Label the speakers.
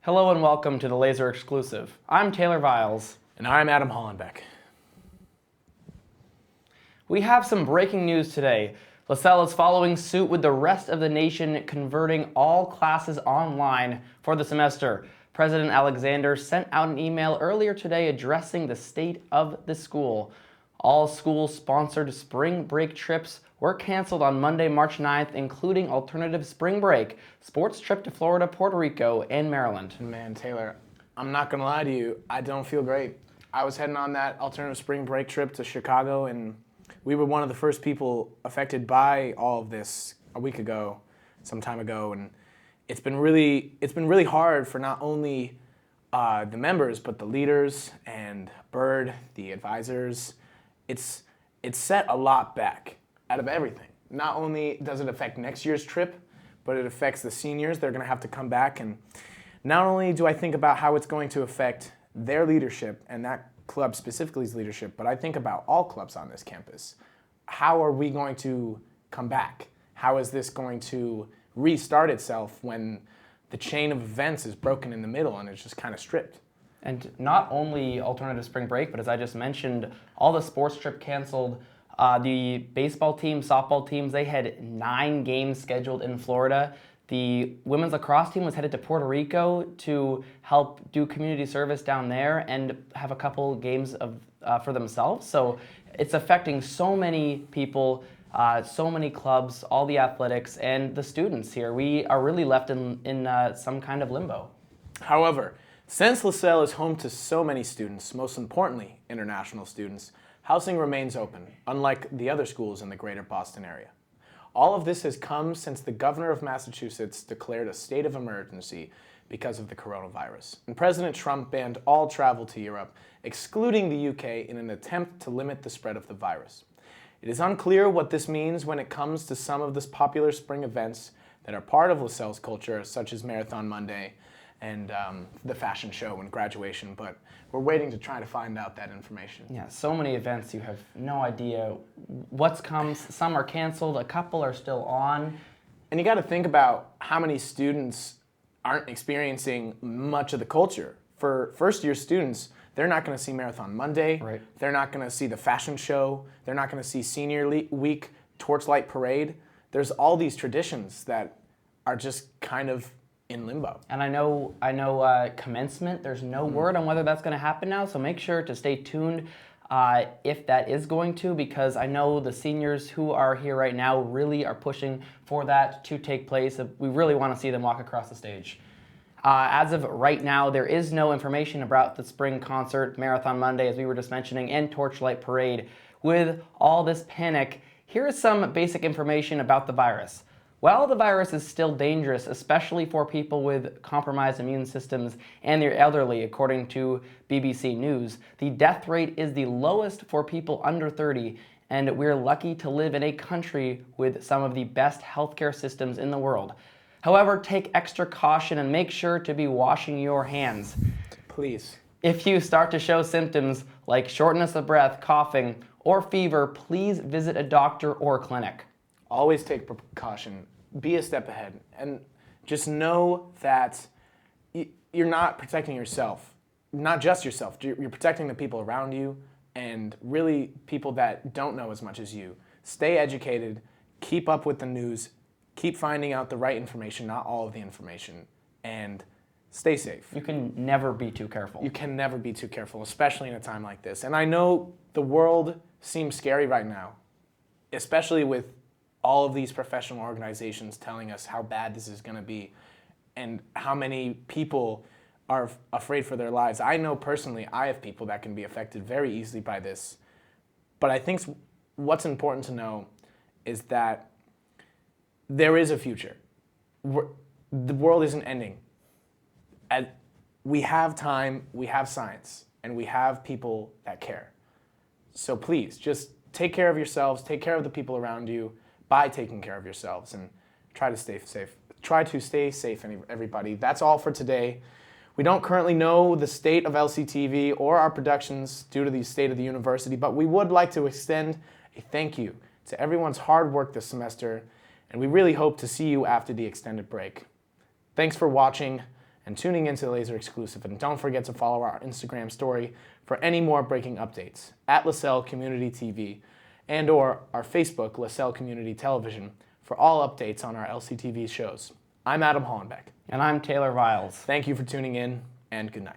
Speaker 1: Hello and welcome to the Laser Exclusive. I'm Taylor Viles.
Speaker 2: And I'm Adam Hollenbeck.
Speaker 1: We have some breaking news today. LaSalle is following suit with the rest of the nation, converting all classes online for the semester. President Alexander sent out an email earlier today addressing the state of the school. All school-sponsored spring break trips were canceled on Monday, March 9th, including alternative spring break, sports trip to Florida, Puerto Rico, and Maryland.
Speaker 2: Man, Taylor, I'm not going to lie to you. I don't feel great. I was heading on that alternative spring break trip to Chicago, and we were one of the first people affected by all of this a week ago, some time ago, and it's been really hard for not only the members, but the leaders and Bird, the advisors. It's set a lot back out of everything. Not only does it affect next year's trip, but it affects the seniors. They're going to have to come back. And not only do I think about how it's going to affect their leadership and that club specifically's leadership, but I think about all clubs on this campus. How are we going to come back? How is this going to restart itself when the chain of events is broken in the middle and it's just kind of stripped?
Speaker 1: And not only alternative spring break, but as I just mentioned, all the sports trip canceled. The baseball team, softball teams, they had 9 games scheduled in Florida. The women's lacrosse team was headed to Puerto Rico to help do community service down there and have a couple games for themselves. So it's affecting so many people, so many clubs, all the athletics, and the students here. We are really left in some kind of limbo.
Speaker 2: However, since LaSalle is home to so many students, most importantly international students, housing remains open, unlike the other schools in the greater Boston area. All of this has come since the governor of Massachusetts declared a state of emergency because of the coronavirus. And President Trump banned all travel to Europe, excluding the UK, in an attempt to limit the spread of the virus. It is unclear what this means when it comes to some of the popular spring events that are part of LaSalle's culture, such as Marathon Monday and the fashion show and graduation, but we're waiting to try to find out that information.
Speaker 1: Yeah, so many events, you have no idea what's come. Some are canceled, a couple are still on.
Speaker 2: And you got to think about how many students aren't experiencing much of the culture. For first-year students, they're not going to see Marathon Monday.
Speaker 1: Right.
Speaker 2: They're not going to see the fashion show. They're not going to see Senior Week, Torchlight Parade. There's all these traditions that are just kind of in limbo.
Speaker 1: And I know commencement, there's no word on whether that's going to happen now, so make sure to stay tuned if that is going to, because I know the seniors who are here right now really are pushing for that to take place. We really want to see them walk across the stage. As of right now, there is no information about the spring concert, Marathon Monday, as we were just mentioning, and Torchlight Parade. With all this panic, here is some basic information about the virus. While the virus is still dangerous, especially for people with compromised immune systems and the elderly, according to BBC News, the death rate is the lowest for people under 30, and we're lucky to live in a country with some of the best healthcare systems in the world. However, take extra caution and make sure to be washing your hands.
Speaker 2: Please.
Speaker 1: If you start to show symptoms like shortness of breath, coughing, or fever, please visit a doctor or clinic.
Speaker 2: Always take precaution. Be a step ahead. And just know that you're not protecting yourself. Not just yourself. You're protecting the people around you and really people that don't know as much as you. Stay educated. Keep up with the news. Keep finding out the right information, not all of the information. And stay safe.
Speaker 1: You can never be too careful.
Speaker 2: You can never be too careful, especially in a time like this. And I know the world seems scary right now, especially with all of these professional organizations telling us how bad this is going to be and how many people are afraid for their lives. I know personally I have people that can be affected very easily by this. But I think what's important to know is that there is a future. The world isn't ending. We have time, we have science, and we have people that care. So please, just take care of yourselves, take care of the people around you, by taking care of yourselves, and try to stay safe. Try to stay safe, everybody. That's all for today. We don't currently know the state of LCTV or our productions due to the state of the university, but we would like to extend a thank you to everyone's hard work this semester, and we really hope to see you after the extended break. Thanks for watching, and tuning into the Laser Exclusive. And don't forget to follow our Instagram story for any more breaking updates at LaSalle Community TV and or our Facebook, LaSalle Community Television, for all updates on our LCTV shows. I'm Adam Hollenbeck.
Speaker 1: And I'm Taylor Viles.
Speaker 2: Thank you for tuning in, and good night.